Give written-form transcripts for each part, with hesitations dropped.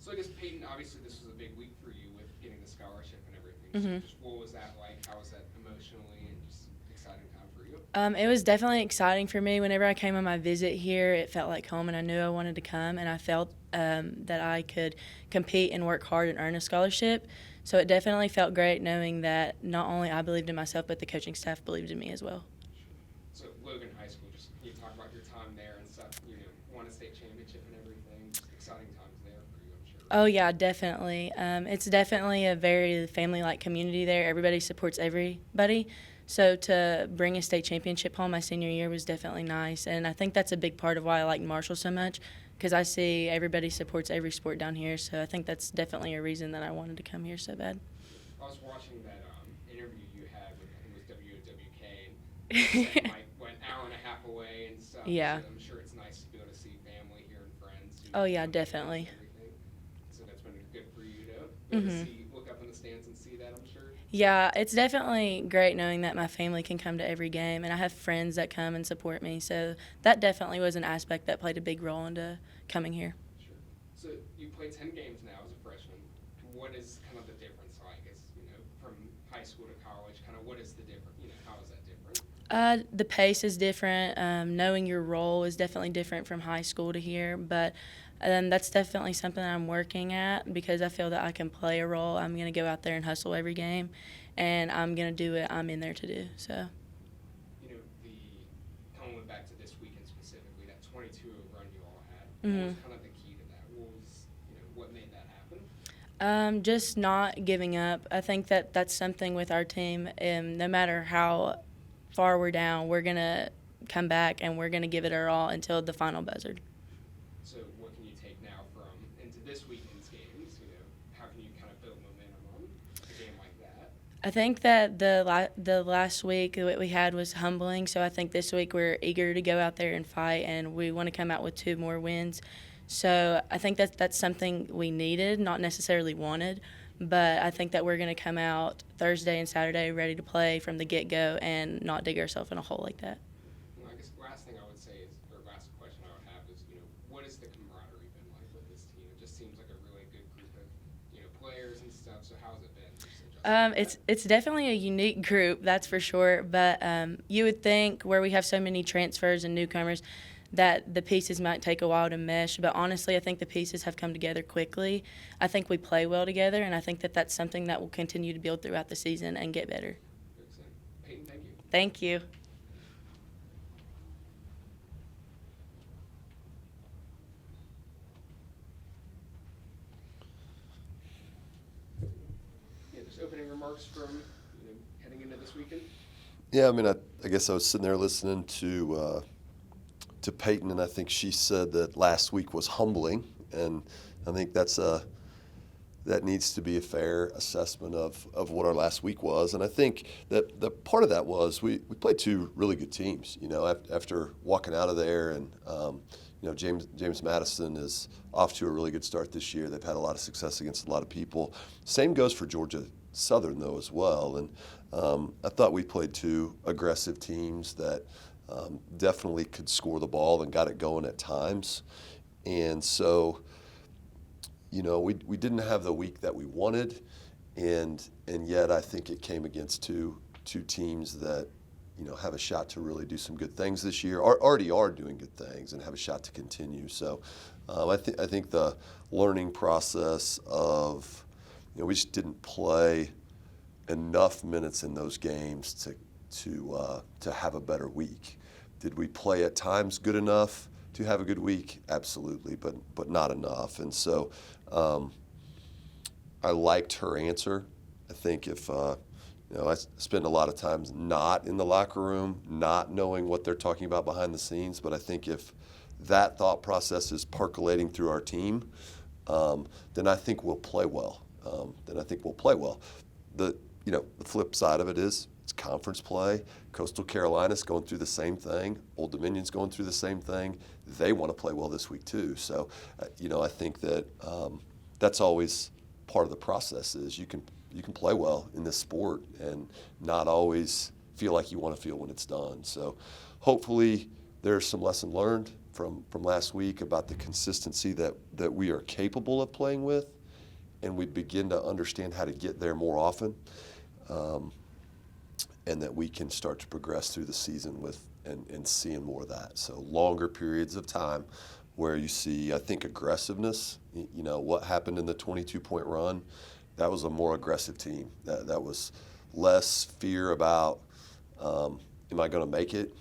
So I guess, Peyton, obviously this was a big week for you with getting the scholarship and everything. hmm So just what was that like? How was that emotionally and just exciting time for you? It was definitely exciting for me. Whenever I came on my visit here, it felt like home, and I knew I wanted to come, and I felt that I could compete and work hard and earn a scholarship. So it definitely felt great knowing that not only I believed in myself, but the coaching staff believed in me as well. Sure. So Logan High School, just can you talk about your time there and stuff? Won a state championship and everything. Just exciting times there for you, I'm sure. Oh yeah, definitely. It's definitely a very family-like community there. Everybody supports everybody. So to bring a state championship home my senior year was definitely nice, and I think that's a big part of why I like Marshall so much, because I see everybody supports every sport down here. So I think that's definitely a reason that I wanted to come here so bad. I was watching that interview you had with, I think it was WWK, and you were saying like went an hour and a half away and stuff. Yeah. So I'm sure it's nice to be able to see family here and friends. Oh yeah, Games definitely. and everything. So that's been good for you to be able to Mhm. see, look up in the stands and see that, I'm sure. Yeah, it's definitely great knowing that my family can come to every game, and I have friends that come and support me. So that definitely was an aspect that played a big role into coming here. Sure. So you played 10 games now as a freshman. What is kind of the difference like? From high school to college, kind of what is the difference? How is that different? The pace is different. Knowing your role is definitely different from high school to here, but that's definitely something I'm working at because I feel that I can play a role. I'm going to go out there and hustle every game, and I'm going to do what I'm in there to do. So. Coming back to this weekend specifically, that 22 run you all had, what Mhm. was kind of the key to that? What made that happen? Just not giving up. I think that that's something with our team. No matter how far we're down, we're going to come back and we're going to give it our all until the final buzzer. So what can you take now from into this weekend's games? How can you kind of build momentum on a game like that? I think that the last week that we had was humbling, so I think this week we're eager to go out there and fight, and we want to come out with 2 more wins. So I think that's something we needed, not necessarily wanted, but I think that we're going to come out Thursday and Saturday ready to play from the get-go and not dig ourselves in a hole like that. I guess the last thing I would say is, or last question I would have is, what has the camaraderie been like with this team? It just seems like a really good group of, players and stuff. So how's it been? It's definitely a unique group, that's for sure. But you would think where we have so many transfers and newcomers that the pieces might take a while to mesh. But honestly, I think the pieces have come together quickly. I think we play well together, and I think that that's something that will continue to build throughout the season and get better. Peyton, thank you. Thank you. Yeah, just opening remarks from heading into this weekend. Yeah, I mean, I guess I was sitting there listening to Peyton, and I think she said that last week was humbling, and I think that needs to be a fair assessment of what our last week was. And I think that the part of that was we played 2 really good teams. After walking out of there, and James Madison is off to a really good start this year. They've had a lot of success against a lot of people. Same goes for Georgia Southern though as well. And I thought we played 2 aggressive teams that definitely could score the ball and got it going at times. And so, we didn't have the week that we wanted, and yet I think it came against two teams that have a shot to really do some good things this year, already are doing good things, and have a shot to continue. So I think the learning process of we just didn't play enough minutes in those games to have a better week. Did we play at times good enough to have a good week? Absolutely, but not enough. And so I liked her answer. I think if I spend a lot of times not in the locker room, not knowing what they're talking about behind the scenes, but I think if that thought process is percolating through our team, then I think we'll play well. The flip side of it is it's conference play. Coastal Carolina's going through the same thing. Old Dominion's going through the same thing. They want to play well this week too. So, I think that that's always part of the process is you can play well in this sport and not always feel like you want to feel when it's done. So hopefully there's some lesson learned. from last week about the consistency that we are capable of playing with, and we begin to understand how to get there more often, and that we can start to progress through the season with and seeing more of that. So longer periods of time where you see, I think, aggressiveness. You know, what happened in the 22-point run, that was a more aggressive team. That was less fear about, am I going to make it?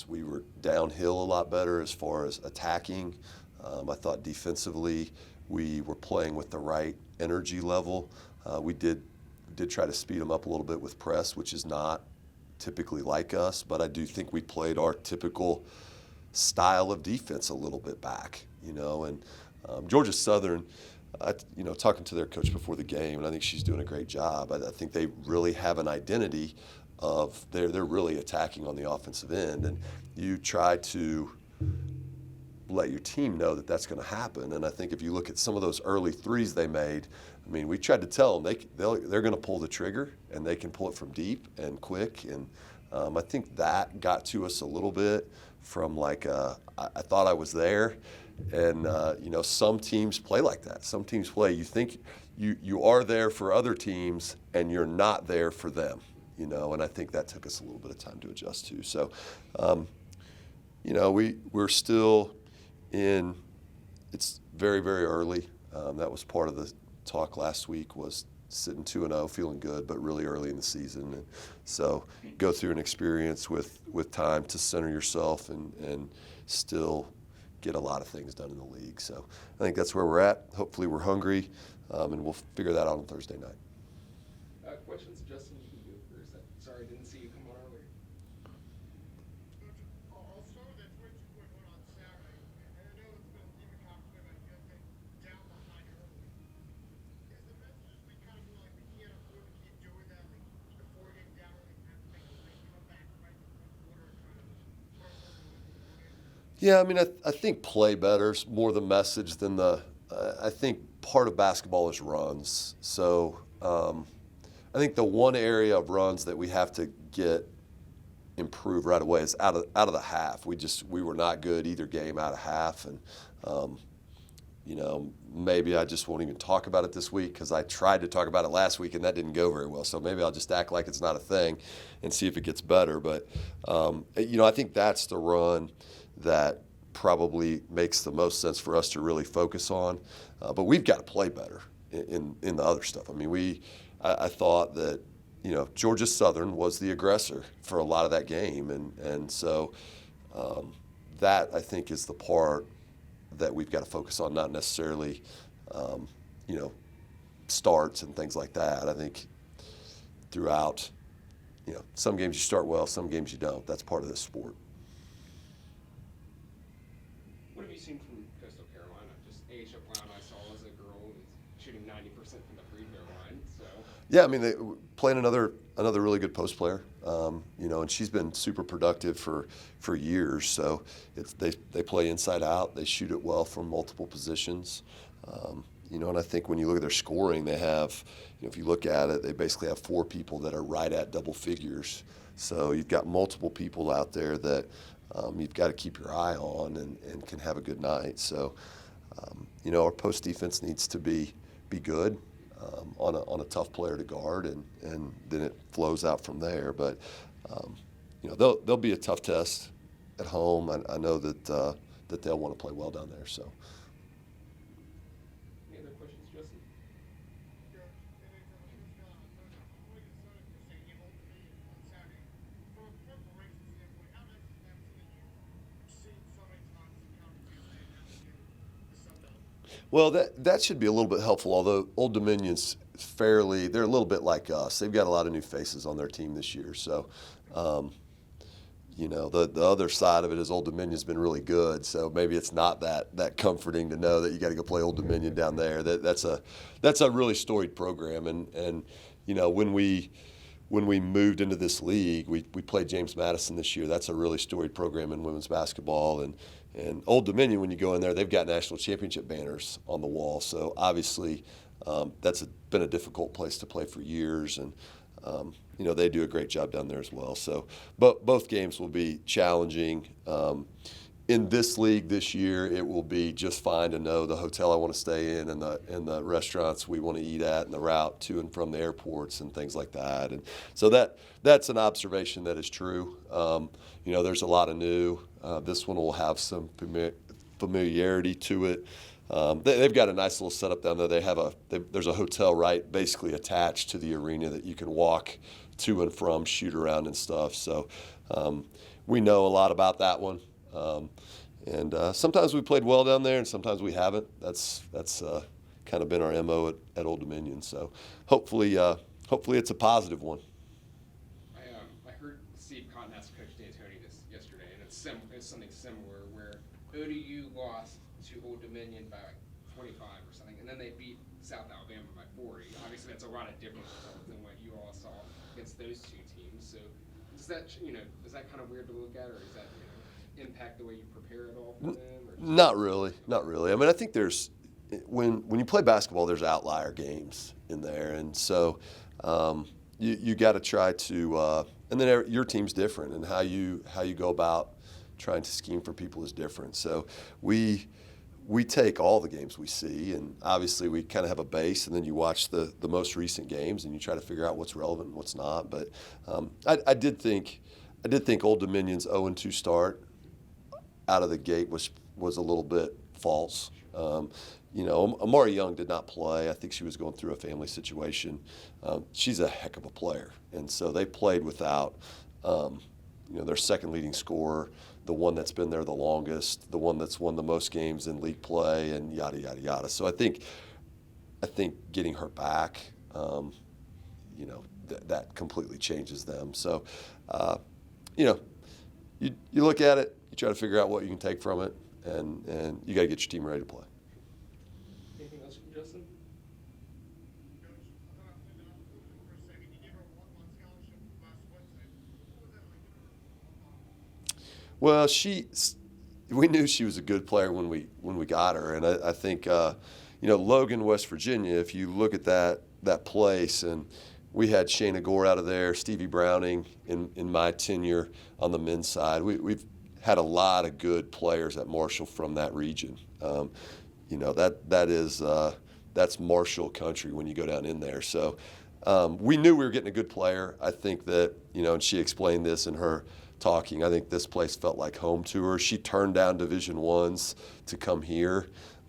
We were downhill a lot better as far as attacking. I thought defensively we were playing with the right energy level. We did try to speed them up a little bit with press, which is not typically like us, but I do think we played our typical style of defense a little bit back, you know. And Georgia Southern, talking to their coach before the game, and I think she's doing a great job. I think they really have an identity of they're really attacking on the offensive end, and you try to let your team know that that's going to happen. And I think if you look at some of those early threes they made, I mean, we tried to tell them they're going to pull the trigger, and they can pull it from deep and quick. And I think that got to us a little bit from like I thought I was there. And, some teams play like that. Some teams play, you think you are there for other teams, and you're not there for them, you know. And I think that took us a little bit of time to adjust to. So, we're still in, it's very, very early. That was part of the talk last week, was sitting 2-0, feeling good, but really early in the season. And so go through an experience with time to center yourself and still get a lot of things done in the league. So I think that's where we're at. Hopefully we're hungry, and we'll figure that out on Thursday night. Questions, Justin? You can do it for a second. Sorry, I didn't see you come on earlier. I'll start with that 22-point win on Saturday. And I know it's been a theme of conversation about you guys getting down behind early. Is the message we kind of feel like we can't afford to keep doing that? Like before getting down early, we have to make a late comeback right in the fourth quarter and kind of start working with the game? Yeah, I mean, I think play better is more the message than I think part of basketball is runs. So I think the one area of runs that we have to get improved right away is out of the half. We were not good either game out of half, and maybe I just won't even talk about it this week because I tried to talk about it last week and that didn't go very well. So maybe I'll just act like it's not a thing and see if it gets better. But I think that's the run that probably makes the most sense for us to really focus on. But we've got to play better in the other stuff. I mean, I thought that, Georgia Southern was the aggressor for a lot of that game. And so that, I think, is the part that we've got to focus on, not necessarily, starts and things like that. I think throughout, some games you start well, some games you don't. That's part of this sport. What have you seen from Coastal Carolina? Just Asia Brown, I saw as a girl, was shooting 90% from the free throw line. So yeah, I mean, they playing another really good post player, and she's been super productive for years. So they play inside out. They shoot it well from multiple positions. And I think when you look at their scoring, they have, if you look at it, they basically have 4 people that are right at double figures. So you've got multiple people out there that you've got to keep your eye on and can have a good night. So, our post defense needs to be good on a tough player to guard, and then it flows out from there. But, they'll be a tough test at home. I know that they'll want to play well down there. So. Any other questions, Justin? Well, that should be a little bit helpful, although Old Dominion's they're a little bit like us. They've got a lot of new faces on their team this year. So, the other side of it is Old Dominion's been really good. So maybe it's not that comforting to know that you got to go play Old Dominion down there. That's a really storied program. And when we moved into this league, we played James Madison this year. That's a really storied program in women's basketball. And Old Dominion, when you go in there, they've got national championship banners on the wall. So obviously, that's been a difficult place to play for years. And They do a great job down there as well. So both games will be challenging. In this league this year, it will be just fine to know the hotel I want to stay in and the restaurants we want to eat at and the route to and from the airports and things like that. And so that's an observation that is true. There's a lot of new. This one will have some familiarity to it. They've got a nice little setup down there. There's a hotel basically attached to the arena that you can walk to and from, shoot around and stuff. So we know a lot about that one. And sometimes we played well down there, and sometimes we haven't. That's kind of been our MO at Old Dominion. So hopefully it's a positive one. I heard Steve Cotton ask Coach D'Antoni this yesterday, and it's something similar where ODU lost to Old Dominion by like 25 or something, and then they beat South Alabama by 40. Obviously, that's a lot of different results than what you all saw against those two teams. So is that kind of weird to look at, or is that impact the way you prepare it all for them? Not really. I mean, I think there's when you play basketball, there's outlier games in there, and so you got to try to. And then your team's different, and how you go about trying to scheme for people is different. So we take all the games we see, and obviously we kind of have a base, and then you watch the most recent games, and you try to figure out what's relevant and what's not. But I did think Old Dominion's 0-2 start out of the gate was a little bit false. Amari Young did not play. I think she was going through a family situation. She's a heck of a player, and so they played without their second leading scorer, the one that's been there the longest, the one that's won the most games in league play, and yada yada yada. So I think getting her back, that completely changes them. So you look at it, you try to figure out what you can take from it, and you got to get your team ready to play. Anything else from Justin? Coach, I thought I played it up for a second. You gave her a walk-on scholarship last Wednesday. What was that like? Well, we knew she was a good player when we got her, and I think Logan, West Virginia. If you look at that place, and we had Shayna Gore out of there, Stevie Browning in my tenure on the men's side. We've had a lot of good players at Marshall from that region. That's Marshall country when you go down in there. So we knew we were getting a good player. I think that, and she explained this in her talking, I think this place felt like home to her. She turned down Division I's to come here.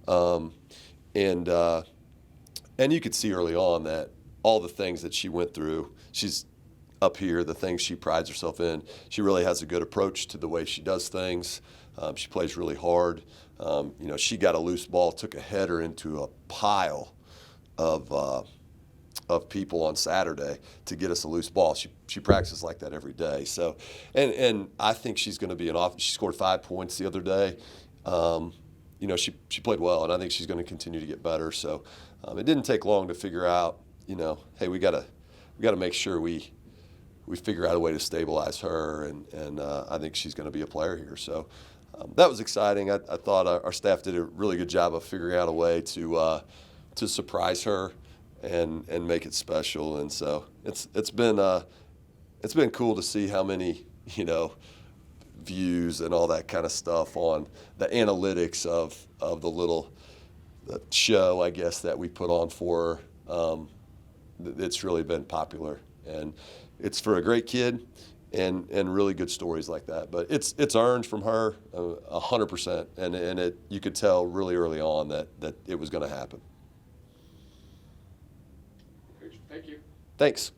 And you could see early on that all the things that she went through, she's up here, the things she prides herself in. She really has a good approach to the way she does things. She plays really hard. She got a loose ball, took a header into a pile of people on Saturday to get us a loose ball. She practices like that every day. So, and I think she's going to be she scored 5 points the other day. She played well, and I think she's going to continue to get better. So, it didn't take long to figure out, hey, we got to make sure we figure out a way to stabilize her, and I think she's going to be a player here. So that was exciting. I thought our staff did a really good job of figuring out a way to surprise her and make it special. And so it's been cool to see how many views and all that kind of stuff on the analytics of the show, I guess, that we put on for her. It's really been popular, and it's for a great kid, and really good stories like that. But it's earned from her 100%, and you could tell really early on that it was going to happen. Coach, thank you. Thanks.